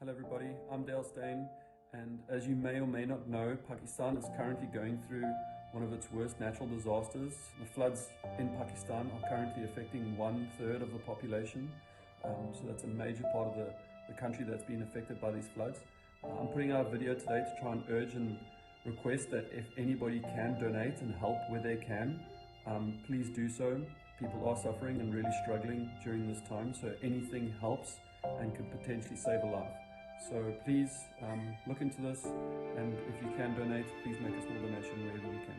Hello everybody, I'm Dale Steyn, and as you may or may not know, Pakistan is currently going through one of its worst natural disasters. The floods in Pakistan are currently affecting 1/3 of the population, so that's a major part of the country that's been affected by these floods. I'm putting out a video today to try and urge and request that if anybody can donate and help where they can, please do so. People are suffering and really struggling during this time, so anything helps and could potentially save a life. So please look into this, and if you can donate, please make a small donation wherever you can.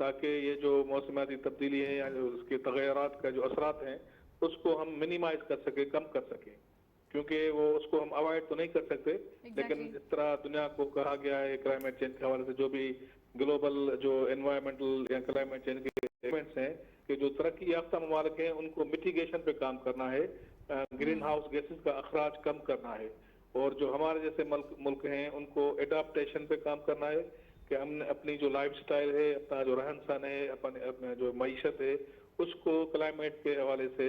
تاکہ یہ جو موسمیاتی تبدیلی ہے یا جو اس کے تغیرات کا جو اثرات ہیں اس کو ہم منیمائز کر سکیں، کم کر سکیں، کیونکہ وہ اس کو ہم اوائڈ تو نہیں کر سکتے، لیکن جس طرح دنیا کو کہا گیا ہے کلائمیٹ چینج کے حوالے سے، جو بھی گلوبل جو انوائرمنٹل یا کلائمیٹ چینج کے ایونٹس ہیں کہ جو ترقی یافتہ ممالک ہیں ان کو میٹیگیشن پہ کام کرنا ہے، گرین ہاؤس گیسز کا اخراج کم کرنا ہے، اور جو ہمارے جیسے ملک ہیں ان کو اڈاپٹیشن پہ کام کرنا ہے کہ ہم نے اپنی جو لائف سٹائل ہے، اپنا جو رہن سہن ہے، اپنا جو معیشت ہے اس کو کلائمیٹ کے حوالے سے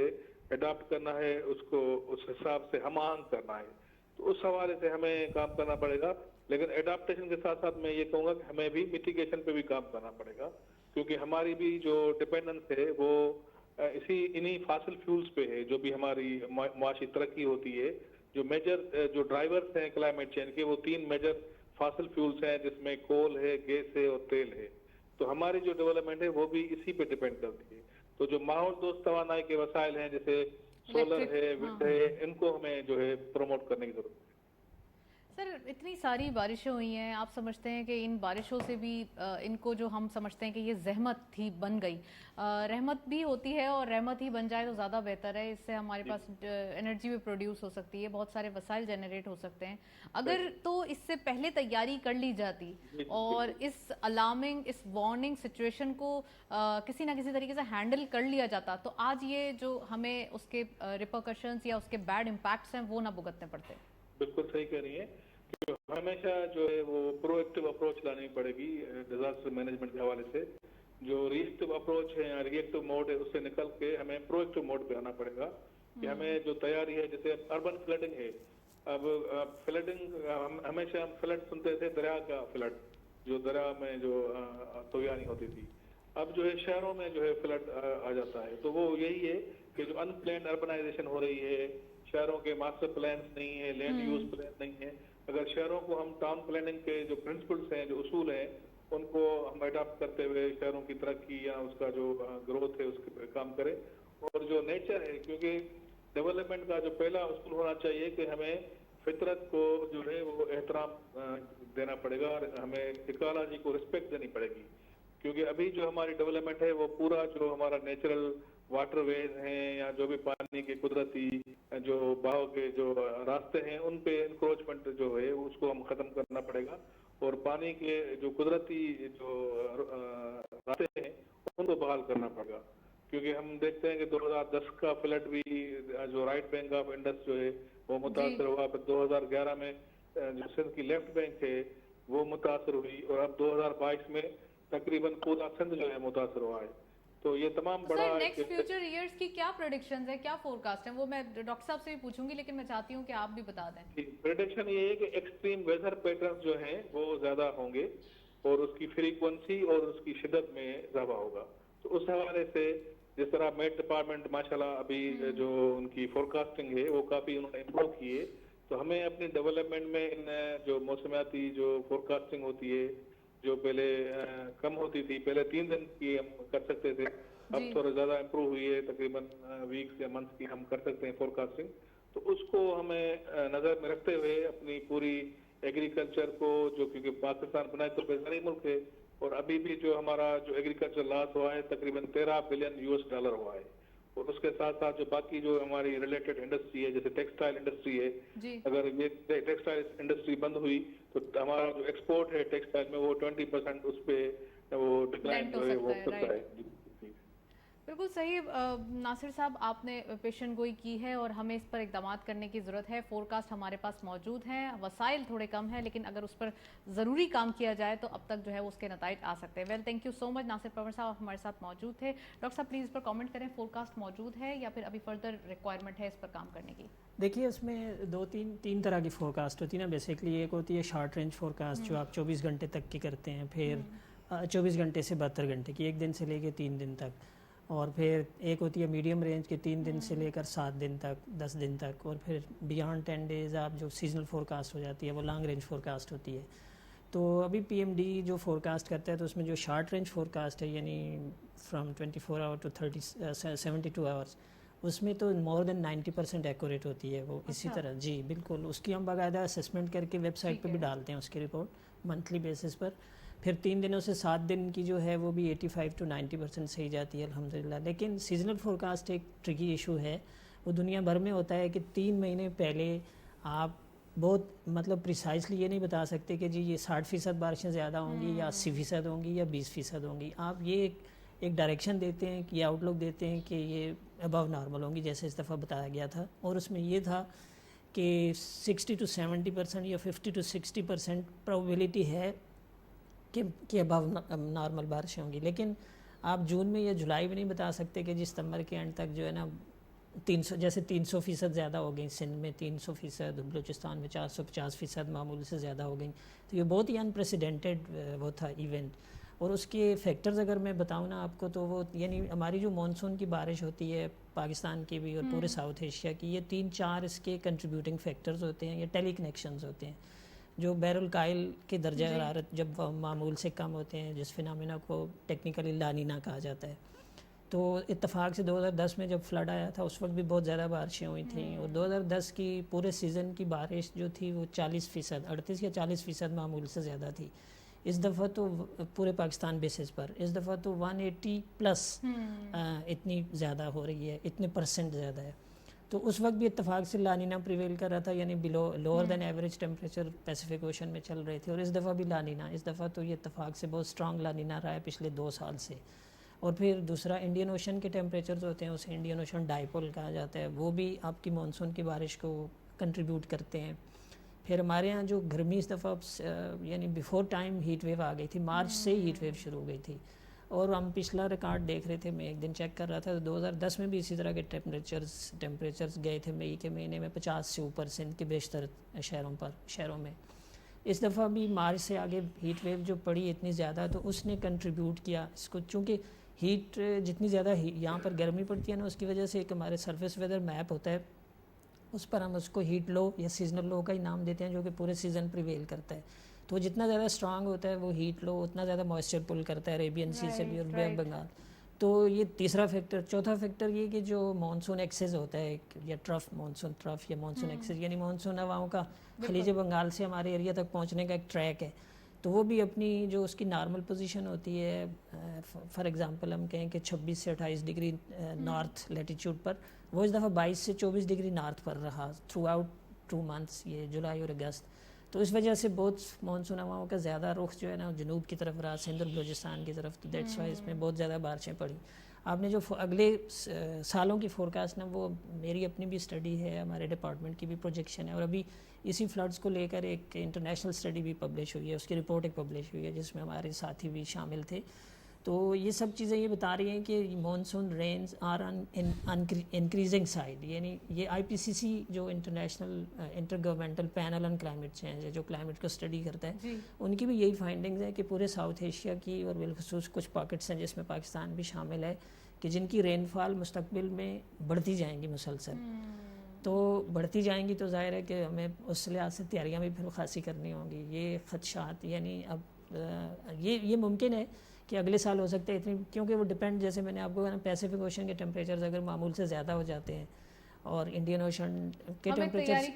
اڈاپٹ کرنا ہے، اس کو اس حساب سے ہم آہنگ کرنا ہے، تو اس حوالے سے ہمیں کام کرنا پڑے گا۔ لیکن اڈاپٹیشن کے ساتھ ساتھ میں یہ کہوں گا کہ ہمیں بھی میٹیگیشن پہ بھی کام کرنا پڑے گا، کیونکہ ہماری بھی جو ڈپینڈنس ہے وہ انہی فاسل فیولز پہ ہے، جو بھی ہماری معاشی ترقی ہوتی ہے۔ جو میجر جو ڈرائیورز ہیں کلائمیٹ چینج کے وہ 3 میجر فاسل فیولز ہیں، جس میں کول ہے، گیس ہے اور تیل ہے، تو ہماری جو ڈیولپمنٹ ہے وہ بھی اسی پہ ڈیپینڈ کرتی ہے۔ تو جو ماحول دوست توانائی کے وسائل ہیں جیسے سولر ہے، ونڈ ہے، ان کو ہمیں جو ہے پروموٹ کرنے کی ضرورت ہے۔ سر اتنی ساری بارشیں ہوئی ہیں، آپ سمجھتے ہیں کہ ان بارشوں سے بھی ان کو جو ہم سمجھتے ہیں کہ یہ زحمت تھی بن گئی، رحمت بھی ہوتی ہے اور رحمت ہی بن جائے تو زیادہ بہتر ہے، اس سے ہمارے پاس انرجی بھی پروڈیوس ہو سکتی ہے، بہت سارے وسائل جنریٹ ہو سکتے ہیں، اگر تو اس سے پہلے تیاری کر لی جاتی اور اس الارمنگ اس وارننگ سچویشن کو کسی نہ کسی طریقے سے ہینڈل کر لیا جاتا تو آج یہ جو ہمیں اس کے ریپرکشنز یا اس کے بیڈ امپیکٹس ہیں وہ نہ بھگتنے پڑتے۔ بالکل صحیح کہہ رہی ہیں، کہ ہمیشہ جو ہے وہ پرو ایکٹیو اپروچ لانی پڑے گی ڈیزاسٹر مینجمنٹ کے حوالے سے۔ جو ری ایکٹیو اپروچ ہے یا ری ایکٹیو موڈ ہے اس سے نکل کے ہمیں پرو ایکٹیو موڈ پہ آنا پڑے گا، کہ ہمیں جو تیاری ہے، جیسے اربن فلڈنگ ہے، اب فلڈنگ ہمیشہ ہم فلڈ سنتے تھے، دریا کا فلڈ، جو دریا میں جو طوفانی ہوتی تھی، اب جو ہے شہروں میں جو ہے فلڈ آ جاتا ہے، تو وہ یہی ہے کہ جو ان پلانڈ اربنائزیشن ہو رہی ہے، شہروں کے ماسٹر پلانس نہیں ہے، لینڈ یوز پلان نہیں ہے، اگر شہروں کو ہم ٹاؤن پلاننگ کے جو پرنسپلس ہیں، جو اصول ہیں، ان کو ہم اڈاپٹ کرتے ہوئے شہروں کی ترقی یا اس کا جو گروتھ ہے اس کے کام کریں، اور جو نیچر ہے، کیونکہ ڈیولپمنٹ کا جو پہلا اصول ہونا چاہیے کہ ہمیں فطرت کو جو ہے وہ احترام دینا پڑے گا اور ہمیں ایکالوجی کو رسپیکٹ دینی پڑے گی، کیونکہ ابھی جو ہماری ڈیولپمنٹ ہے وہ پورا جو ہمارا نیچرل واٹر ویز ہیں یا جو بھی پانی کے قدرتی جو بہاؤ کے جو راستے ہیں ان پہ انکروچمنٹ جو ہے اس کو ہم ختم کرنا پڑے گا، اور پانی کے جو قدرتی جو راستے ہیں ان کو بحال کرنا پڑے گا، کیونکہ ہم دیکھتے ہیں کہ 2010 کا فلڈ بھی جو رائٹ بینک آف انڈس جو ہے وہ متاثر ہوا، پھر 2011 میں جو سندھ کی لیفٹ بینک ہے وہ متاثر ہوئی، اور اب 2022 میں تقریباً پورا سندھ جو ہے متاثر ہوا ہے، تو یہ تمام بڑا نیکسٹ فیوچر ایئرز کی کیا پریڈکشنز ہیں، کیا فورکاسٹ ہیں، وہ میں ڈاکٹر صاحب سے بھی پوچھوں گی لیکن میں چاہتی ہوں کہ آپ بھی بتا دیں۔ پریڈکشن یہ ہے کہ ایکسٹریم ویدر پیٹرنز جو ہیں وہ زیادہ ہوں گے اور اس کی فریکوینسی اور اس کی شدت میں اضافہ ہوگا، تو اس حوالے سے جس طرح میٹ ڈپارٹمنٹ ماشاءاللہ ابھی جو ان کی فورکاسٹنگ ہے وہ کافی انہوں نے امپروو کی ہے، تو ہمیں اپنی ڈیولپمنٹ میں ان جو موسمیاتی جو فورکاسٹنگ ہوتی ہے جو پہلے کم ہوتی تھی، پہلے 3 دن کی ہم کر سکتے تھے، اب تھوڑا زیادہ امپروو ہوئی ہے، تقریباً ویکس یا منتھ کی ہم کر سکتے ہیں فورکاسٹنگ، تو اس کو ہمیں نظر میں رکھتے ہوئے اپنی پوری ایگریکلچر کو جو کیونکہ پاکستان بنائے تو زرعی ملک ہے، اور ابھی بھی جو ہمارا جو ایگریکلچر لاس ہوا ہے تقریباً $13 بلین ہوا ہے، اور اس کے ساتھ ساتھ جو باقی جو ہماری ریلیٹڈ انڈسٹری ہے جیسے ٹیکسٹائل انڈسٹری ہے، اگر یہ ٹیکسٹائل انڈسٹری بند ہوئی تو ہمارا جو ایکسپورٹ ہے ٹیکسٹائل میں وہ 20% اس پہ وہ ڈکلائن جو ہے وہ کرتا ہے۔ بالکل صحیح ناصر صاحب، آپ نے پیشن گوئی کی ہے اور ہمیں اس پر اقدامات کرنے کی ضرورت ہے، فور کاسٹ ہمارے پاس موجود ہیں، وسائل تھوڑے کم ہیں لیکن اگر اس پر ضروری کام کیا جائے تو اب تک جو ہے اس کے نتائج آ سکتے ہیں۔ ویل تھینک یو سو مچ ناصر پرور صاحب، ہمارے ساتھ موجود تھے۔ ڈاکٹر صاحب پلیز اس پر کامنٹ کریں، فور کاسٹ موجود ہے یا پھر ابھی فردر ریکوائرمنٹ ہے اس پر کام کرنے کی؟ دیکھیے اس میں تین طرح کی فور کاسٹ ہوتی ہے نا، بیسکلی ایک ہوتی ہے شارٹ رینج فور کاسٹ جو آپ 24 گھنٹے تک کی کرتے ہیں، پھر 24 گھنٹے سے 72 گھنٹے کی، 1 دن سے لے کے 3 دن تک، اور پھر ایک ہوتی ہے میڈیم رینج کی 3 دن سے لے کر 7 دن تک، 10 دن تک، اور پھر بیانڈ 10 ڈیز آپ جو سیزنل فور کاسٹ ہو جاتی ہے وہ لانگ رینج فور کاسٹ ہوتی ہے۔ تو ابھی پی ایم ڈی جو فور کاسٹ کرتا ہے تو اس میں جو شارٹ رینج فور کاسٹ ہے یعنی فرام 24 آور ٹو 72 آورس، اس میں تو مور دین 90% ایکوریٹ ہوتی ہے وہ۔ اسی طرح جی بالکل، اس کی ہم باقاعدہ اسسمنٹ کر کے ویب سائٹ پہ بھی ڈالتے ہیں اس کی رپورٹ منتھلی بیسس پر۔ پھر 3 دنوں سے 7 دن کی جو ہے وہ بھی 85 to 90% صحیح جاتی ہے الحمدللہ. لیکن سیزنل فورکاسٹ ایک ٹرکی ایشو ہے. وہ دنیا بھر میں ہوتا ہے کہ 3 مہینے پہلے آپ بہت مطلب پریسائزلی یہ نہیں بتا سکتے کہ جی یہ 60% بارشیں زیادہ ہوں گی یا 80% ہوں گی یا 20% ہوں گی. آپ یہ ایک ڈائریکشن دیتے ہیں کہ آؤٹ لک دیتے ہیں کہ یہ ابو نارمل ہوں گی جیسے اس دفعہ بتایا گیا تھا, اور اس میں یہ تھا کہ 60 to 70% یا 50 to 60% پروبیبلٹی ہے کہ ابو نارمل بارشیں ہوں گی. لیکن آپ جون میں یا جولائی میں نہیں بتا سکتے کہ جی ستمبر کے اینڈ تک جو ہے نا 300 جیسے 300% زیادہ ہو گئی سندھ میں 300%, بلوچستان میں 450% معمول سے زیادہ ہو گئیں. تو یہ بہت ہی انپریسیڈنٹڈ وہ تھا ایونٹ. اور اس کے فیکٹرز اگر میں بتاؤں نا آپ کو تو وہ یعنی ہماری جو مانسون کی بارش ہوتی ہے پاکستان کی بھی اور پورے ساؤتھ ایشیا کی, یہ 3-4 اس کے کنٹریبیوٹنگ فیکٹرز ہوتے ہیں یا ٹیلی کنیکشنز ہوتے ہیں جو بحر الکائل کے درجہ حرارت جب معمول سے کم ہوتے ہیں, جس فینامنا کو ٹیکنیکلی لانینا کہا جاتا ہے. تو اتفاق سے 2010 میں جب فلڈ آیا تھا اس وقت بھی بہت زیادہ بارشیں ہوئی تھیں, اور 2010 کی پورے سیزن کی بارش جو تھی وہ 40%, 38 یا 40% معمول سے زیادہ تھی. اس دفعہ تو پورے پاکستان بیسس پر اس دفعہ تو 180+ اتنی زیادہ ہو رہی ہے, اتنے % زیادہ ہے. تو اس وقت بھی اتفاق سے لانینا پریویل کر رہا تھا, یعنی lower than average temperature Pacific ocean میں چل رہے تھے. اور اس دفعہ بھی لانینا, اس دفعہ تو یہ اتفاق سے بہت اسٹرانگ لانینا رہا ہے پچھلے 2 سال سے. اور پھر دوسرا انڈین اوشن کے ٹیمپریچرز ہوتے ہیں, اسے انڈین اوشن ڈائپول کہا جاتا ہے, وہ بھی آپ کی مانسون کی بارش کو کنٹریبیوٹ کرتے ہیں. پھر ہمارے ہاں جو گرمی اس دفعہ یعنی بیفور ٹائم ہیٹ ویو آ گئی تھی, مارچ سے ہیٹ ویو شروع ہو گئی تھی. اور ہم پچھلا ریکارڈ دیکھ رہے تھے, میں ایک دن چیک کر رہا تھا, 2010 میں بھی اسی طرح کے ٹیمپریچرز گئے تھے مئی کے مہینے میں 50 سے اوپر سندھ کے بیشتر شہروں میں. اس دفعہ بھی مارچ سے آگے ہیٹ ویو جو پڑی اتنی زیادہ, تو اس نے کنٹریبیوٹ کیا اس کو, چونکہ ہیٹ جتنی زیادہ یہاں پر گرمی پڑتی ہے نا, اس کی وجہ سے ایک ہمارے سرفیس ویدر میپ ہوتا ہے, اس پر ہم اس کو ہیٹ لو یا سیزنل لو کا ہی نام دیتے ہیں, جو کہ پورے سیزن پریویل کرتا ہے. تو جتنا زیادہ اسٹرانگ ہوتا ہے وہ ہیٹ لو اتنا زیادہ موئسچر پل کرتا ہے عربین سی سے بھی اور بے آف بنگال. تو یہ تیسرا فیکٹر. چوتھا فیکٹر یہ کہ جو مانسون ایکسیز ہوتا ہے یا مانسون ٹرف یا مانسون ایکسیز, یعنی مانسون ہواؤں کا خلیج بنگال سے ہمارے ایریا تک پہنچنے کا ایک ٹریک ہے, تو وہ بھی اپنی جو اس کی نارمل پوزیشن ہوتی ہے, فار ایگزامپل ہم کہیں کہ 26 سے 28 ڈگری نارتھ لیٹیچیوڈ پر, وہ اس دفعہ 22 سے 24 ڈگری نارتھ پر رہا تھرو آؤٹ 2 months, یہ جولائی اور اگست. تو اس وجہ سے بہت مانسون ہواؤں کا زیادہ رخ جو ہے نا جنوب کی طرف رہا, سندھ اور بلوچستان کی طرف. تو دیٹس وائی اس میں بہت زیادہ بارشیں پڑی. آپ نے جو اگلے سالوں کی فورکاسٹ نا, وہ میری اپنی بھی اسٹڈی ہے, ہمارے ڈپارٹمنٹ کی بھی پروجیکشن ہے, اور ابھی اسی فلڈس کو لے کر ایک انٹرنیشنل اسٹڈی بھی پبلش ہوئی ہے, اس کی رپورٹ ایک پبلش ہوئی ہے جس میں ہمارے ساتھی بھی شامل تھے. تو یہ سب چیزیں یہ بتا رہی ہیں کہ monsoon rains are increasing side. یعنی یہ IPCC جو international intergovernmental panel on climate change ہے, جو کلائمیٹ کو اسٹڈی کرتا ہے, ان کی بھی یہی فائنڈنگز ہے کہ پورے ساؤتھ ایشیا کی اور بالخصوص کچھ پاکٹس ہیں جس میں پاکستان بھی شامل ہے, کہ جن کی رین فال مستقبل میں بڑھتی جائیں گی مسلسل. تو بڑھتی جائیں گی تو ظاہر ہے کہ ہمیں اس لحاظ سے تیاریاں بھی پھر خاصی کرنی ہوں گی. یہ خدشات یعنی اب یہ ممکن ہے کہ اگلے سال ہو سکتے ہیں اتنی, کیونکہ وہ ڈپینڈ, جیسے میں نے آپ کو کہا نا, پیسیفک اوشن کے ٹیمپریچرز اگر معمول سے زیادہ ہو جاتے ہیں اور انڈین اوشن کے ٹیمپریچر,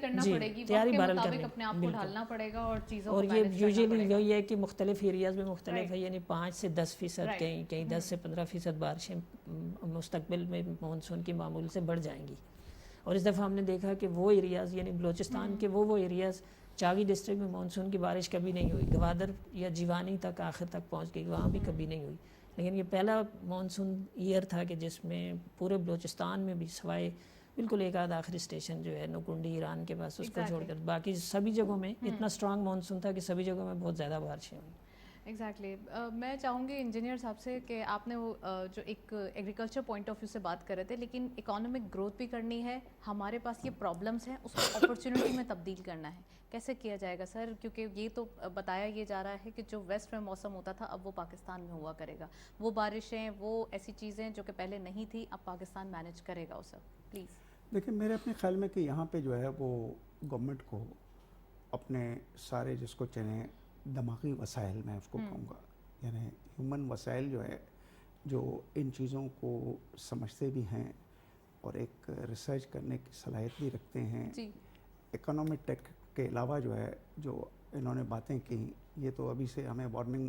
تیاری بہرحال کرنی اپنے آپ کو ڈھالنا پڑے گا اور چیزوں اور یہ یوزلی یہی ہے کہ مختلف ایریاز میں مختلف ہے, یعنی 5 سے 10%, کہیں 10 سے 15% بارشیں مستقبل میں مانسون کی معمول سے بڑھ جائیں گی. اور اس دفعہ ہم نے دیکھا کہ وہ ایریاز یعنی بلوچستان کے وہ ایریاز, چاگی ڈسٹرکٹ میں مانسون کی بارش کبھی نہیں ہوئی, گوادر یا جیوانی تک آخر تک پہنچ گئی, وہاں بھی کبھی نہیں ہوئی. لیکن یہ پہلا مانسون ایئر تھا کہ جس میں پورے بلوچستان میں بھی سوائے بالکل ایک آدھ آخری اسٹیشن جو ہے نوکنڈی ایران کے پاس, اس کو چھوڑ کر باقی سبھی جگہوں میں اتنا اسٹرانگ مانسون تھا کہ سبھی جگہوں میں بہت زیادہ بارشیں ہوئی. ایگزیکٹلی. میں چاہوں گی انجینئر صاحب سے کہ آپ نے وہ جو ایک ایگریکلچر پوائنٹ آف ویو سے بات کر رہے تھے, لیکن اکانومک گروتھ بھی کرنی ہے, ہمارے پاس یہ پرابلمس ہیں, اس کو اپرچونٹی میں تبدیل کرنا ہے. کیسے کیا جائے گا سر؟ کیونکہ یہ تو بتایا یہ جا رہا ہے کہ جو ویسٹ میں موسم ہوتا تھا اب وہ پاکستان میں ہوا کرے گا, وہ بارشیں, وہ ایسی چیزیں جو کہ پہلے نہیں تھی, اب پاکستان مینیج کرے گا وہ سب. پلیز. دیکھیں میرے اپنے خیال میں کہ یہاں پہ جو ہے وہ گورنمنٹ کو اپنے سارے جس کو چاہیں دماغی وسائل, میں اس کو کہوں گا, یعنی ہیومن وسائل جو ہے, جو ان چیزوں کو سمجھتے بھی ہیں اور ایک ریسرچ کرنے کی صلاحیت بھی رکھتے ہیں. اکنامک ٹیک کے علاوہ جو ہے جو انہوں نے باتیں کی, یہ تو ابھی سے ہمیں وارننگ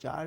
4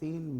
3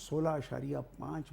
16.5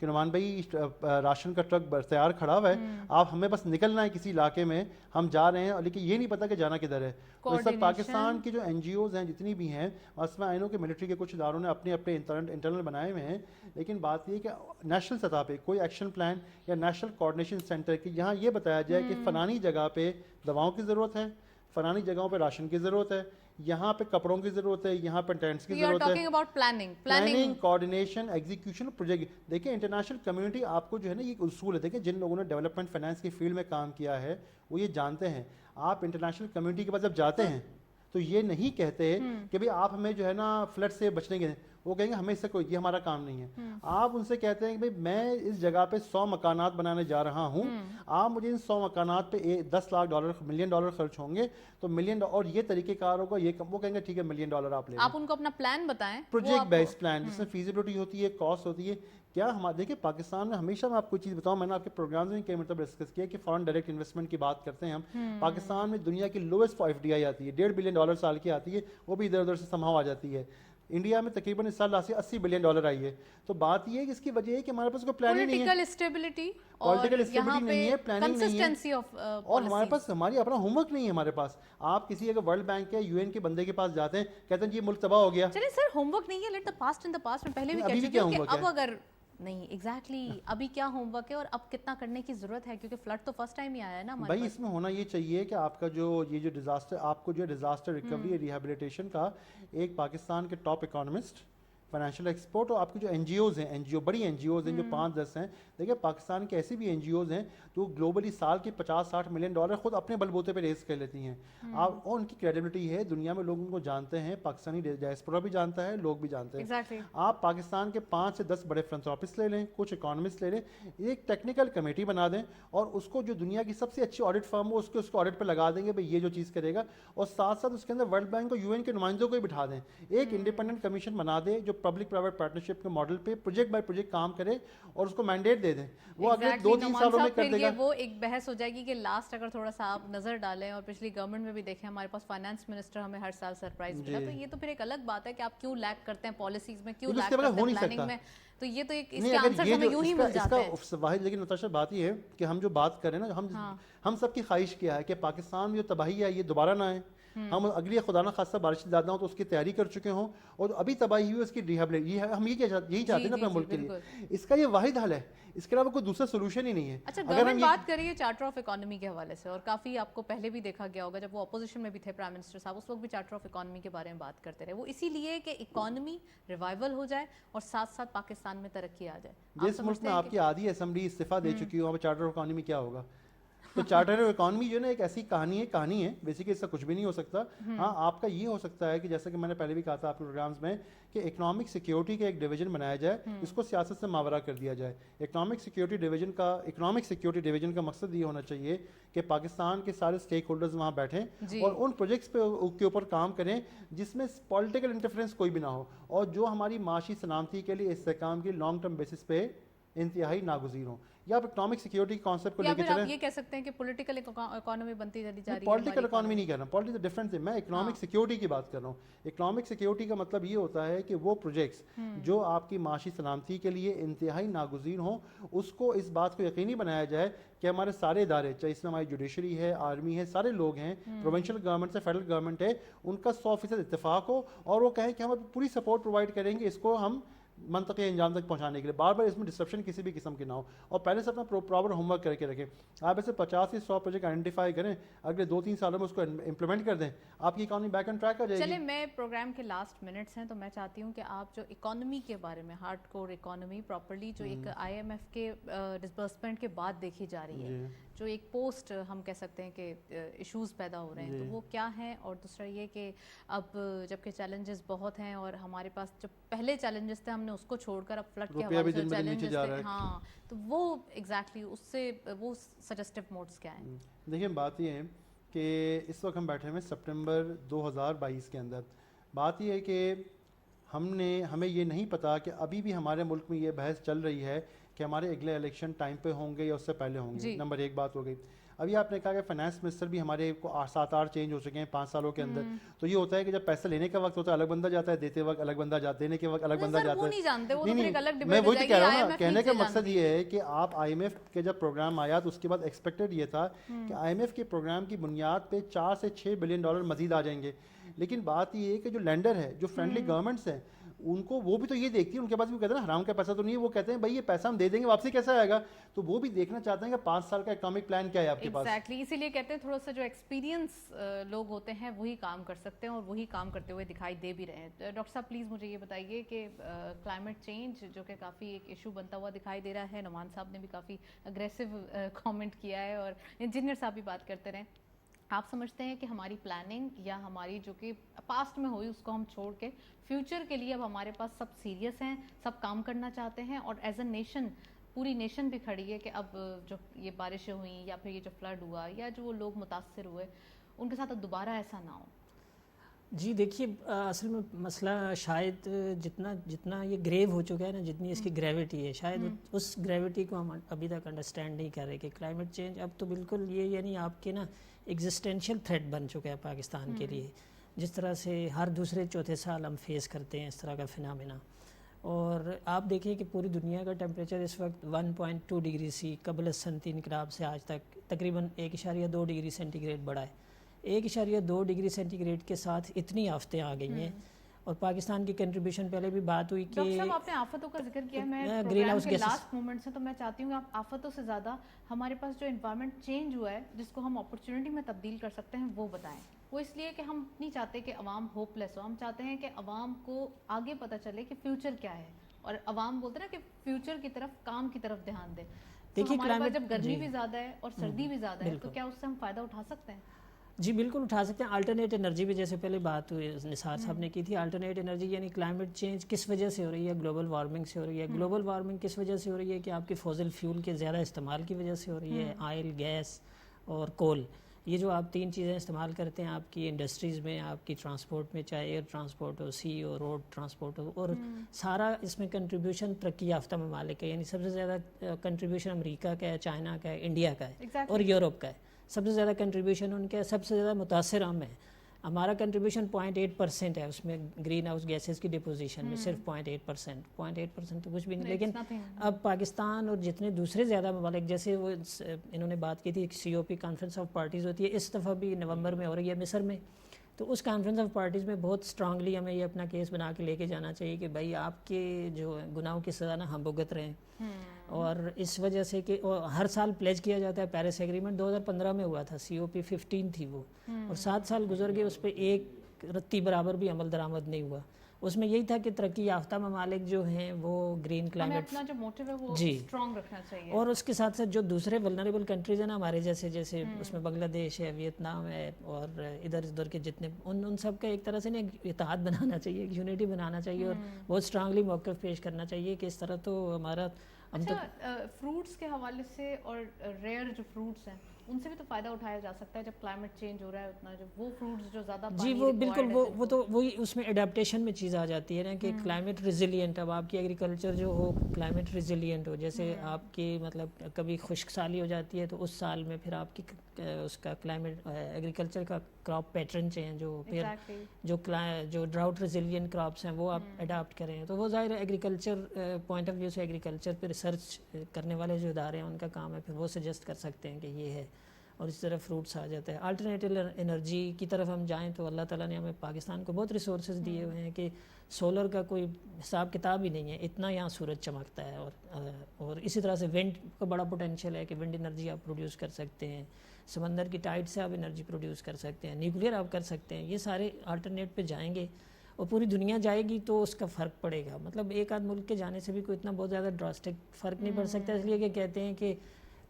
کہ نعمان بھائی راشن کا ٹرک تیار کھڑا ہوا ہے, آپ ہمیں بس نکلنا ہے کسی علاقے میں, ہم جا رہے ہیں, لیکن یہ نہیں پتا کہ جانا کدھر ہے. تو اس وقت پاکستان کی جو این جی اوز ہیں جتنی بھی ہیں, اس میں آئی نو کہ ملٹری کے کچھ اداروں نے اپنے انٹرنل بنائے ہوئے ہیں, لیکن بات یہ ہے کہ نیشنل سطح پہ کوئی ایکشن پلان یا نیشنل کوآرڈینیشن سینٹر کہ یہاں یہ بتایا جائے کہ فلانی جگہ پہ دواؤں کی ضرورت ہے, فلانی جگہوں پہ راشن کی ضرورت ہے, یہاں پہ کپڑوں کی ضرورت ہے, یہاں پہ ٹینٹس کی ضرورت ہے. Planning, coordination, execution, project. دیکھیں انٹرنیشنل کمیونٹی آپ کو جو ہے نا یہ اصول ہے, دیکھیں جن لوگوں نے ڈیولپمنٹ فائنانس کی فیلڈ میں کام کیا ہے وہ یہ جانتے ہیں. آپ انٹرنیشنل کمیونٹی کے پاس جب جاتے ہیں تو یہ نہیں کہتے کہ بھئی آپ ہمیں جو ہے نا فلڈ سے بچنے کے, وہ کہیں گے ہمیں اس سے کوئی, یہ ہمارا کام نہیں ہے. آپ ان سے کہتے ہیں کہ بھئی میں اس جگہ پہ 100 مکانات بنانے جا رہا ہوں, آپ مجھے ان 100 مکانات پہ $10 لاکھ ملین ڈالر خرچ ہوں گے, تو ملین اور یہ طریقہ کار ہوگا, یہ وہ کہیں گے ٹھیک ہے $1 ملین آپ لیں. آپ ان کو اپنا پلان بتائیں, پروجیکٹ بیس پلان جس میں فیزیبلٹی ہوتی ہے, کاسٹ ہوتی ہے. کیا ہمارے دیکھیں پاکستان میں ہمیشہ میں آپ کو چیز بتاؤں, میں نے آپ کے پروگرامز میں کئی مرتبہ ڈسکس کیا کہ فارن ڈائریکٹ انویسٹمنٹ کی بات کرتے ہیں ہم, پاکستان میں دنیا کی لوئسٹ FDI آتی ہے, $1.5 بلین سال کی آتی ہے, وہ بھی ادھر ادھر سے سمہاؤ آ جاتی ہے. انڈیا میں تقریباً اس سال $80 بلین آئی ہے. تو بات یہ ہے کہ اس کی وجہ ہے کہ ہمارے پاس کوئی پلان ہی نہیں ہے, پولیٹیکل اسٹیبلٹی نہیں ہے, پلاننگ نہیں ہے, اور ہمارے پاس ہماری اپنا ہوم ورک نہیں ہے. ہمارے پاس آپ کسی اگر ورلڈ بینک کے UN کے بندے کے پاس جاتے ہیں, کہتے ہیں یہ ملک تباہ ہو گیا. چلیں سر ہوم ورک نہیں ہے, let the past in the past. میں پہلے بھی کہہ چکی ہوں کہ اب اگر نہیں ایگزیکٹلی ابھی کیا ہوم ورک ہے اور اب کتنا کرنے کی ضرورت ہے, کیونکہ فلڈ تو فرسٹ ٹائم ہی آیا ہے نا ہمارے بھائی. اس میں ہونا یہ چاہیے کہ آپ کا جو یہ جو ڈیزاسٹر, آپ کو جو ڈیزاسٹر ریکوری ریہیبلیٹیشن کا ایک پاکستان کے ٹاپ اکانومسٹ, فائنینشیل ایکسپورٹ, اور آپ کی جو این جی اوز ہیں, بڑی این جی اوز ہیں جو 5-10 ہیں. دیکھیں پاکستان کے ایسی بھی این جی اوز ہیں جو گلوبلی سال کے $50-60 ملین خود اپنے بل بوتے پہ ریز کر لیتی ہیں. اور ان کی کریڈیبلٹی ہے, دنیا میں لوگ ان کو جانتے ہیں, پاکستانی ڈائسپورا بھی جانتا ہے, لوگ بھی جانتے ہیں. آپ پاکستان کے 5 سے 10 بڑے فلانتھراپسٹ لے لیں, کچھ اکانومسٹ لے لیں, ایک ٹیکنیکل کمیٹی بنا دیں, اور اس کو جو دنیا کی سب سے اچھی آڈٹ فرم ہو اس کو آڈٹ پہ لگا دیں گے بھائی یہ جو چیز کرے گا, اور ساتھ ساتھ اس کے اندر ورلڈ بینک اور UN کے نمائندوں کو بھی بٹھا دیں. ایک انڈیپینڈنٹ کمیشن بنا دے جو پبلک پرائیویٹ پارٹنرشپ کے ماڈل پہ پروجیکٹ بائی پروجیکٹ کام کرے, اور اس کو مینڈیٹ دے دیں. وہ اگلے 2-3 سالوں میں کر دے گا. وہ ایک بحث ہو جائے گی کہ لاسٹ اگر تھوڑا سا آپ نظر ڈالیں, اور پچھلی گورنمنٹ میں بھی دیکھیں ہمارے پاس فائنانس منسٹر ہمیں ہر سال سرپرائز ملا, تو یہ تو پھر ایک الگ بات ہے کہ آپ کیوں لیک کرتے ہیں پالیسیز میں, کیوں لیک کرتے ہیں پلاننگ میں, تو یہ تو ایک اس کے آنسر ہمیں یوں ہی مل جاتے ہیں. واحد لیکن نتاشا بات یہ ہے کہ ہم جو بات کر رہے ہیں نا, ہم سب کی خواہش کیا ہے کہ پاکستان میں جو تباہی ہے یہ دوبارہ نہ آئے. ہم اگلی خدا نہ خاصہ بارش زیادہ ہوں تو اس کی تیاری کر چکے ہوں, اور ابھی تباہی ہوئی اس کی ریہیبلیٹ, ہم یہی چاہتے ہیں نا اپنے ملک کے لیے. اس کا یہ واحد حل ہے, اس کے علاوہ کوئی دوسرا سولوشن ہی نہیں ہے. اچھا گورنمنٹ بات کر رہی ہے چارٹر آف اکانومی کے حوالے سے, اور کافی آپ کو پہلے بھی دیکھا گیا ہوگا جب وہ اپوزیشن میں بھی تھے پرائم منسٹر صاحب, اس وقت بھی چارٹر آف اکانومی کے بارے میں بات کرتے رہے. وہ اسی لیے کہ اکانومی ریوائول ہو جائے اور ساتھ ساتھ پاکستان میں ترقی آ جائے. جس ملک میں آپ کی آدھی اسمبلی استعفیٰ دے چکی ہو وہاں پہ چارٹر آف اکانومی کیا ہوگا؟ تو چارٹر آف اکانومی جو ہے نا ایک ایسی کہانی ہے بیسیکلی, اس کا کچھ بھی نہیں ہو سکتا. ہاں آپ کا یہ ہو سکتا ہے کہ جیسے کہ میں نے پہلے بھی کہا تھا آپ کے پروگرامز میں کہ اکنامک سیکیورٹی کا ایک ڈویژن بنایا جائے, اس کو سیاست سے ماورا کر دیا جائے. اکنامک سیکیورٹی ڈویژن کا مقصد یہ ہونا چاہیے کہ پاکستان کے سارے اسٹیک ہولڈرز وہاں بیٹھیں اور ان پروجیکٹس کے اوپر کام کریں جس میں پولیٹیکل انٹرفیرنس کوئی بھی نہ ہو, اور جو ہماری معاشی سلامتی کے لیے استحکام کی لانگ ٹرم بیسس پہ انتہائی ناگزیر ہوں. یا آپ اکنامک سیکیورٹی کانسیپٹ کو لے کے چلیں, آپ یہ کہہ سکتے ہیں کہ پولیٹیکل اکانومی بنتی چلی جا رہی ہے. پولیٹیکل اکانومی نہیں کہہ رہا, پولیٹیکل ڈفرینس ہے, میں اکنامک سیکیورٹی کی بات کر رہا ہوں. اکنامک سیکیورٹی کا مطلب یہ ہوتا ہے کہ وہ پروجیکٹس جو آپ کی معاشی سلامتی کے لیے انتہائی ناگزیر ہوں, اس کو اس بات کو یقینی بنایا جائے کہ ہمارے سارے ادارے, چاہے اس میں ہماری جوڈیشری ہے, آرمی ہے, سارے لوگ ہیں, پروونشل گورنمنٹ سے فیڈرل گورنمنٹ ہے, ان کا 100% اتفاق ہو, اور وہ کہیں کہ ہم پوری سپورٹ پرووائڈ کریں گے اس کو ہم منطقی انجام تک پہنچانے کے لیے. بار بار اس میں ڈسرپشن کسی بھی قسم کی نہ ہو, اور پہلے سے اپنا پراپر ہوم ورک کر کے رکھیں. آپ ایسے 50 سے 100 پروجیکٹ آئیڈینٹیفائی کریں, اگلے 2-3 سالوں میں اس کو امپلیمنٹ کر دیں, آپ کی اکانومی بیک اینڈ ٹریک آ جائے گی. چلیں میں پروگرام کے لاسٹ منٹس ہیں تو میں چاہتی ہوں کہ آپ جو اکانومی کے بارے میں, ہارڈ کور اکانومی پراپرلی جو ایک IMF کے ڈسبرسمنٹ کے بعد دیکھی جا رہی ہے, جو ایک پوسٹ ہم کہہ سکتے ہیں کہ ایشوز پیدا ہو رہے ہیں, تو وہ کیا ہیں, اور دوسرا یہ کہ اب جبکہ چیلنجز بہت ہیں اور ہمارے پاس جو پہلے چیلنجز تھے ہم نے اس کو چھوڑ کر اب فلڈ کے حوالے سے چیلنجز تھے, ہاں تو وہ ایگزیکٹلی اس سے وہ سجسٹیو موڈس کیا ہیں؟ دیکھیں بات یہ ہے کہ اس وقت ہم بیٹھے ہوئے سپٹمبر 2022 کے اندر. بات یہ ہے کہ ہمیں یہ نہیں پتا کہ ابھی بھی ہمارے ملک میں یہ بحث چل رہی ہے کہ ہمارے اگلے الیکشن ٹائم پہ ہوں گے یا اس سے پہلے ہوں گے. نمبر 1 بات ہو گئی. ابھی آپ نے کہا کہ فائنانس منسٹر بھی ہمارے کو 7-8 چینج ہو چکے ہیں 5 سالوں کے اندر. تو یہ ہوتا ہے کہ جب پیسہ لینے کا وقت ہوتا ہے الگ بندہ جاتا ہے, دیتے وقت الگ بندہ جاتا ہے, دینے کے وقت الگ بندہ جاتا ہے. نہیں جانتے, وہ تو پھر ایک الگ میں ڈبیٹ وہی ہو تو جائے کہہ رہا گی. ہوں نا, کہنے کا مقصد یہ ہے کہ آپ آئی ایم ایف کے جب پروگرام آیا تو اس کے بعد ایکسپیکٹڈ یہ تھا کہ آئی ایم ایف کے پروگرام کی بنیاد پہ 4 سے 6 بلین ڈالر مزید آ جائیں گے. لیکن بات یہ ہے کہ جو لینڈر ہے, جو فرینڈلی گورنمنٹس ہیں, ان کو وہ بھی تو یہ دیکھتی ہے, ان کے پاس بھی کہتے ہیں حرام کا پیسہ تو نہیں ہے, وہ کہتے ہیں بھائی یہ پیسہ ہم دے دیں گے, واپسی کیسے آئے گا, تو وہ بھی دیکھنا چاہتے ہیں کہ 5 سال کا اکنامک پلان کیا ہے آپ کے پاس. ایگزیکٹلی, اسی لیے کہتے ہیں تھوڑا سا جو ایکسپیرینس لوگ ہوتے ہیں وہی کام کر سکتے ہیں, اور وہی کام کرتے ہوئے دکھائی دے بھی رہے ہیں. ڈاکٹر صاحب پلیز مجھے یہ بتائیے کہ کلائمیٹ چینج جو کہ کافی ایک ایشو بنتا ہوا دکھائی دے رہا ہے, نعمان صاحب نے بھی کافی اگریسو کامنٹ کیا ہے, اور انجینئر صاحب بھی بات کرتے رہے, آپ سمجھتے ہیں کہ ہماری پلاننگ یا ہماری جو کہ پاسٹ میں ہوئی اس کو ہم چھوڑ کے فیوچر کے لیے اب ہمارے پاس سب سیریس ہیں, سب کام کرنا چاہتے ہیں, اور ایز اے نیشن پوری نیشن بھی کھڑی ہے کہ اب جو یہ بارشیں ہوئیں یا پھر یہ جو فلڈ ہوا یا جو وہ لوگ متاثر ہوئے ان کے ساتھ اب دوبارہ ایسا نہ ہو؟ جی دیکھیے, اصل میں مسئلہ شاید جتنا یہ گریو ہو چکا ہے نا, جتنی اس کی گریوٹی ہے, شاید اس گریوٹی کو ہم ابھی تک انڈرسٹینڈ نہیں کر رہے کہ کلائمیٹ چینج اب تو بالکل یہ یعنی آپ کے نا ایگزسٹینشیل تھریٹ بن چکا ہے پاکستان کے لیے, جس طرح سے ہر دوسرے چوتھے سال ہم فیس کرتے ہیں اس طرح کا فنامنا. اور آپ دیکھیں کہ پوری دنیا کا ٹیمپریچر اس وقت 1.2 ڈگری سی قبل صنعتی انقلاب سے آج تک تقریباً 1.2 ڈگری سینٹی گریڈ بڑھا ہے. 1.2 ڈگری سینٹی گریڈ کے ساتھ اتنی آفتیں آ گئی ہیں, اور پاکستان کی کنٹریبیوشن پہلے بھی بات ہوئی کہ ڈاکٹر صاحب آپ نے آفتوں کا ذکر کیا, میں پروگرام کے لاسٹ مومنٹ سے تو میں چاہتی ہوں کہ آپ آفتوں سے زیادہ ہمارے پاس جو انوائرمنٹ چینج ہوا ہے جس کو ہم اپرچونٹی میں تبدیل کر سکتے ہیں وہ بتائیں. وہ اس لیے کہ ہم نہیں چاہتے کہ عوام ہوپ لیس ہو, ہم چاہتے ہیں کہ عوام کو آگے پتہ چلے کہ فیوچر کیا ہے, اور عوام بولتے ہیں نا کہ فیوچر کی طرف, کام کی طرف دھیان دے. دیکھیے ہمارے پاس جب گرمی بھی زیادہ ہے اور سردی بھی زیادہ ہے تو کیا اس سے ہم فائدہ اٹھا سکتے ہیں؟ جی بالکل اٹھا سکتے ہیں. آلٹرنیٹ انرجی بھی جیسے پہلے بات ہوئی نثار صاحب نے کی تھی, آلٹرنیٹ انرجی یعنی کلائمیٹ چینج کس وجہ سے ہو رہی ہے, گلوبل وارمنگ سے ہو رہی ہے. گلوبل وارمنگ کس وجہ سے ہو رہی ہے کہ آپ کے فوزل فیول کے زیادہ استعمال کی وجہ سے ہو رہی ہے, آئل, گیس اور کول. یہ جو آپ 3 چیزیں استعمال کرتے ہیں آپ کی انڈسٹریز میں, آپ کی ٹرانسپورٹ میں, چاہے ایئر ٹرانسپورٹ ہو, سی ہو, روڈ ٹرانسپورٹ ہو, اور سارا اس میں کنٹریبیوشن ترقی یافتہ ممالک ہے. یعنی سب سے زیادہ کنٹریبیوشن امریکہ کا ہے, چائنا کا ہے, انڈیا کا ہے اور یورپ کا ہے. سب سے زیادہ کنٹریبیوشن ان کا ہے, سب سے زیادہ متاثر ہم ہیں. ہمارا کنٹریبیوشن 0.8% ہے اس میں, گرین ہاؤس گیسز کی ڈپوزیشن میں صرف 0.8% تو کچھ بھی نہیں. لیکن اب پاکستان اور جتنے دوسرے زیادہ ممالک, جیسے وہ انہوں نے بات کی تھی COP کانفرنس آف پارٹیز ہوتی ہے, اس دفعہ بھی نومبر میں ہو رہی ہے مصر میں, تو اس کانفرنس آف پارٹیز میں بہت اسٹرانگلی ہمیں یہ اپنا کیس بنا کے لے کے جانا چاہیے کہ بھائی آپ کے جو گناہوں کی سزا نا ہم بھگت رہے ہیں. اور اس وجہ سے کہ ہر سال پلیج کیا جاتا ہے, پیرس ایگریمنٹ 2015 میں ہوا تھا, COP 15 تھی وہ, اور 7 سال گزر گئے, اس پہ ایک رتی برابر بھی عمل درآمد نہیں ہوا. اس میں یہی تھا کہ ترقی یافتہ ممالک جو ہیں وہ گرین کلائمیٹ اپنا جو موٹیو ہے وہ اسٹرانگ رکھنا چاہیے, اور اس کے ساتھ ساتھ جو دوسرے ولنریبل کنٹریز ہیں نا ہمارے جیسے اس میں بنگلہ دیش ہے, ویتنام ہے, اور ادھر کے جتنے ان سب کا ایک طرح سے اتحاد بنانا چاہیے, ایک یونٹی بنانا چاہیے, اور بہت اسٹرانگلی موقف پیش کرنا چاہیے کہ اس طرح تو ہمارا. اچھا, فروٹس کے حوالے سے اور ریئر جو فروٹس ہیں ان سے بھی تو فائدہ اٹھایا جا سکتا ہے جب کلائمیٹ چینج ہو رہا ہے اتنا, جو وہ فروٹس جو زیادہ جی وہ بالکل وہ تو وہی اس میں اڈیپٹیشن میں چیز آ جاتی ہے نا کہ کلائمیٹ ریزیلینٹ, اب آپ کی ایگریکلچر جو ہو کلائمیٹ ریزیلینٹ ہو, جیسے آپ کی مطلب کبھی خشک سالی ہو جاتی ہے تو اس سال میں پھر آپ کی اس کا کلائمیٹ ایگریکلچر کا کراپ پیٹرن چینج ہو, پھر جو ڈراؤٹ ریزیلینٹ کراپس ہیں وہ آپ اڈاپٹ کریں, تو وہ ظاہر ایگریکلچر پوائنٹ آف ویو سے ایگریکلچر پہ ریسرچ کرنے والے جو ادارے ہیں ان کا کام ہے, پھر وہ سجیسٹ کر سکتے ہیں کہ یہ ہے, اور اس طرح فروٹس آ جاتا ہے. آلٹرنیٹیو انرجی کی طرف ہم جائیں تو اللہ تعالیٰ نے ہمیں پاکستان کو بہت ریسورسز دیے ہوئے ہیں کہ سولر کا کوئی حساب کتاب ہی نہیں ہے, اتنا یہاں سورج چمکتا ہے, اور اسی طرح سے ونڈ کا بڑا پوٹینشیل ہے کہ ونڈ انرجی آپ پروڈیوس کر سکتے ہیں, سمندر کی ٹائڈ سے آپ انرجی پروڈیوس کر سکتے ہیں, نیوکلیئر آپ کر سکتے ہیں. یہ سارے آلٹرنیٹ پہ جائیں گے اور پوری دنیا جائے گی تو اس کا فرق پڑے گا. مطلب ایک آدھ ملک کے جانے سے بھی کوئی اتنا بہت زیادہ ڈراسٹک فرق نہیں پڑ سکتا, اس لیے کہ کہتے ہیں کہ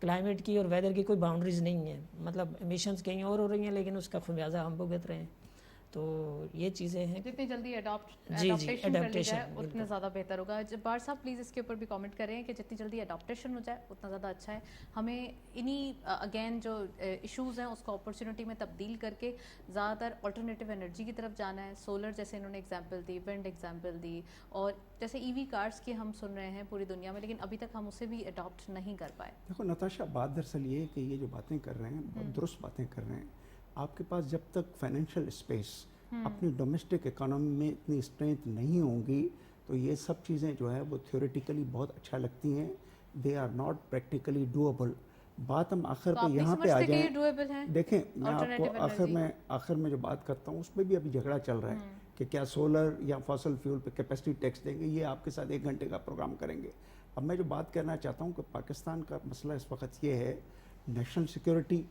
کلائمیٹ کی اور ویدر کی کوئی باؤنڈریز نہیں ہے, مطلب ایمیشنز کہیں اور ہو رہی ہیں لیکن اس کا خمیازہ ہم بھگت رہے ہیں. تو یہ چیزیں ہیں. جتنی جلدی جی، اڈاپٹیشن کر لی جائے adaptation، اتنا زیادہ بہتر ہوگا. جبار صاحب پلیز اس کے اوپر بھی کامنٹ کریں کہ جتنی جلدی اڈاپٹیشن ہو جائے اتنا زیادہ اچھا ہے. ہمیں انہی اگین جو ایشوز ہیں اس کو اپرچونٹی میں تبدیل کر کے زیادہ تر آلٹرنیٹیو انرجی کی طرف جانا ہے. سولر جیسے انہوں نے ایگزامپل دی, ونڈ ایگزامپل دی, اور جیسے ای وی کارس کی ہم سن رہے ہیں پوری دنیا میں, لیکن ابھی تک ہم اسے بھی اڈاپٹ نہیں کر پائے. دیکھو نتاشا, بات دراصل یہ ہے کہ یہ جو باتیں کر رہے ہیں بہت درست باتیں کر رہے ہیں. آپ کے پاس جب تک فائنینشیل اسپیس اپنی ڈومیسٹک اکانومی میں اتنی اسٹرینتھ نہیں ہوں گی تو یہ سب چیزیں جو ہے وہ تھیوریٹیکلی بہت اچھا لگتی ہیں, they are not practically doable. بات ہم آخر پہ یہاں پہ آ جائیں. دیکھیں میں آپ کو آخر میں جو بات کرتا ہوں اس پہ بھی ابھی جھگڑا چل رہا ہے کہ کیا سولر یا فاسل فیول پہ کیپیسٹی ٹیکس دیں گے. یہ آپ کے ساتھ 1 گھنٹے کا پروگرام کریں گے. اب میں جو بات کرنا چاہتا ہوں کہ پاکستان کا مسئلہ اس وقت یہ ہے, national security,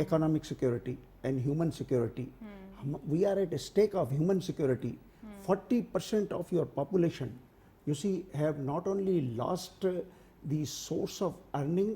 economic security and human security. We are at a stake of human security. 40% of your population, you see, have not only lost the source of earning,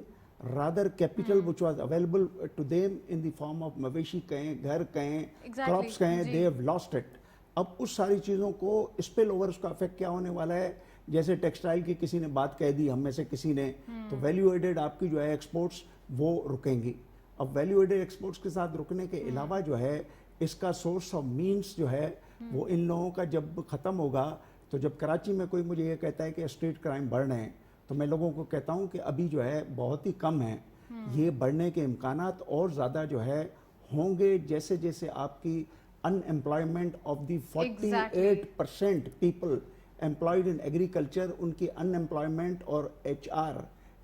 rather capital which was available to them in the form of مویشی کہیں, گھر کہیں, crops کہیں, they have lost it. اب اس ساری چیزوں کو spell over, اس کا افیکٹ کیا ہونے والا ہے. جیسے ٹیکسٹائل کی کسی نے بات کہہ دی, ہم میں سے کسی نے, تو ویلیو ایڈڈ آپ کی جو ہے ایکسپورٹس وہ رکیں گی. اب ویلیو ایڈڈ ایکسپورٹس کے ساتھ رکنے کے علاوہ جو ہے اس کا سورس آف مینس جو ہے وہ ان لوگوں کا جب ختم ہوگا, تو جب کراچی میں کوئی مجھے یہ کہتا ہے کہ اسٹریٹ کرائم بڑھ رہے ہیں, تو میں لوگوں کو کہتا ہوں کہ ابھی جو ہے بہت ہی کم ہیں. یہ بڑھنے کے امکانات اور زیادہ جو ہے ہوں گے جیسے جیسے آپ کی unemployment of the 48% people employed in agriculture, ان کی ان ایمپلائمنٹ اور H R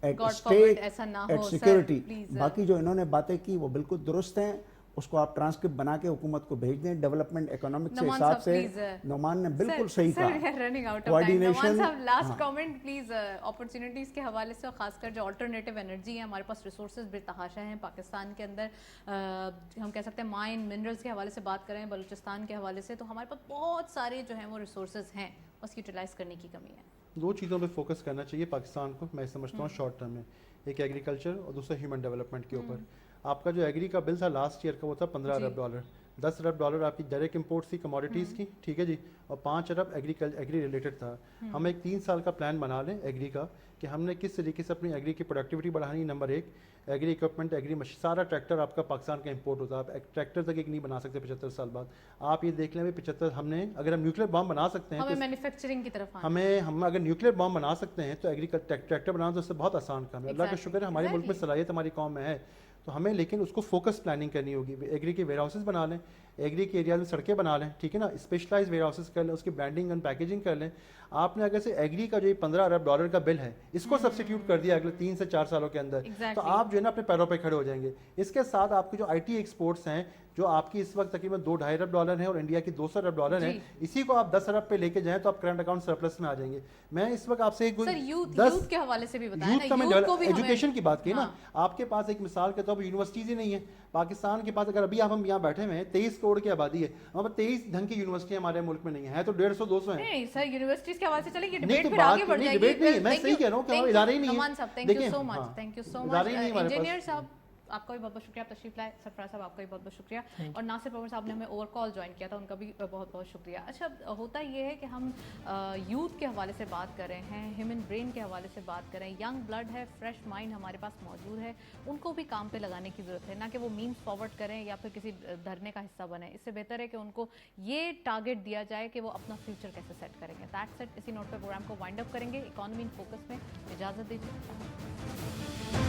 at state at security. باقی جو انہوں نے باتیں کی وہ بالکل درست ہیں, اس کو آپ ٹرانسکرپٹ بنا کے حکومت کو بھیج دیں. ڈیولپمنٹ اکنامک کے حساب سے نعمان نے بالکل صحیح کہا. Coordination. Last comment please, opportunities کے حوالے سے, اور خاص کر جو آلٹرنیٹیو انرجی ہے, ہمارے پاس ریسورسز بے تحاشا ہیں پاکستان کے اندر. ہم کہہ سکتے ہیں مائن منرلس کے حوالے سے بات کریں, بلوچستان کے حوالے سے, تو ہمارے پاس بہت سارے جو ہیں وہ ریسورسز ہیں, اس کی یوٹیلائز کرنے کی کمی ہے. 2 چیزوں پہ فوکس کرنا چاہیے پاکستان کو, میں سمجھتا ہوں شارٹ ٹرم میں. ایک ایگریکلچر اور دوسرا ہیومن ڈیولپمنٹ کے اوپر. آپ کا جو ایگری کا بل تھا لاسٹ ایئر کا وہ تھا $15 ارب. 10 ارب ڈالر آپ کی ڈائریکٹ امپورٹس تھی کموڈیٹیز کی, ٹھیک ہے جی, اور 5 ارب ایگری ریلیٹڈ تھا. ہم ایک 3 سال کا پلان بنا لیں ایگری کا کہ ہم نے کس طریقے سے اپنی ایگری کی پروڈکٹیوٹی بڑھانی. Number 1, agri equipment, agri machine, سارا ٹریکٹر آپ کا پاکستان کا امپورٹ ہوتا ہے. آپ ٹریکٹر تک ایک نہیں بنا سکتے 75 سال بعد. آپ یہ دیکھ لیں 75, ہم نے اگر ہم نیوکلیر بام بنا سکتے ہیں, ہمیں مینوفیکچرنگ کی طرف ہم اگر نیوکلیر بام بنا سکتے ہیں تو ٹریکٹر بنانا تو اس سے بہت آسان کام ہے. اللہ کا شکر ہے ہمارے ملک میں صلاحیت ہماری قوم میں ہے, تو ہمیں لیکن اس کو فوکس پلاننگ کرنی ہوگی. ایگری کے ویئر ہاؤسز بنا لیں, ایگری کے ایریا میں سڑکیں بنا لیں, ٹھیک ہے نا, اسپیشلائز ویئر ہاؤسز کر لیں, اس کی برانڈنگ اینڈ پیکیجنگ کر لیں. آپ نے اگر سے ایگری کا جو $15 ارب کا بل ہے اس کو سبسٹیٹیوٹ کر دیا اگلے 3 سے 4 سالوں کے اندر, تو آپ جو ہے نا اپنے پیروں پہ کھڑے ہو جائیں گے. اس کے ساتھ آپ کی جو آئی ٹی ایکسپورٹس ہیں جو آپ کی اس وقت تقریباً $2.5 ارب ہیں اور انڈیا کی $200 ارب ہیں, اسی کو آپ 10 ارب پہ لے کے جائیں تو آپ کرنٹ اکاؤنٹ سرپلس میں آ جائیں گے. میں اس وقت آپ سے یوتھ کے حوالے سے بھی بتائیں نا, ایجوکیشن کی بات کی نا, آپ کے پاس ایک مثال کے طور پر یونیورسٹیز ہی نہیں ہے پاکستان کے پاس. اگر ابھی آپ ہم یہاں بیٹھے ہوئے ہیں 23 کروڑ کی آبادی ہے, وہاں پر 23 ڈھنگ کی یونیورسٹی ہمارے ملک میں نہیں ہے, تو 150-200 ہیں. نہیں سر, یونیورسٹیز کے حوالے سے چلیں, یہ ڈیبیٹ پھر آگے بڑھ جائے گی. میں صحیح کہہ رہا ہوں کہ ہمارے ادارے ہی نہیں ہیں. Thank you so much, thank you so much. Engineer صاحب آپ کا بھی بہت بہت شکریہ, آپ تشریف لائے. سرفراز صاحب آپ کا بھی بہت بہت شکریہ, اور ناصر پرور صاحب نے ہمیں اوور کال جوائن کیا تھا, ان کا بھی بہت بہت شکریہ. اچھا, ہوتا یہ ہے کہ ہم یوتھ کے حوالے سے بات کر رہے ہیں, ہیومن برین کے حوالے سے بات کر رہے ہیں. ینگ بلڈ ہے, فریش مائنڈ ہمارے پاس موجود ہے, ان کو بھی کام پہ لگانے کی ضرورت ہے, نہ کہ وہ مینس فارورڈ کریں یا پھر کسی دھرنے کا حصہ بنیں. اس سے بہتر ہے کہ ان کو یہ ٹارگیٹ دیا جائے کہ وہ اپنا فیوچر کیسے سیٹ کریں گے. That's it. اسی نوٹ پہ پروگرام کو وائنڈ اپ کریں گے. اکانومی ان فوکس میں اجازت دیجیے.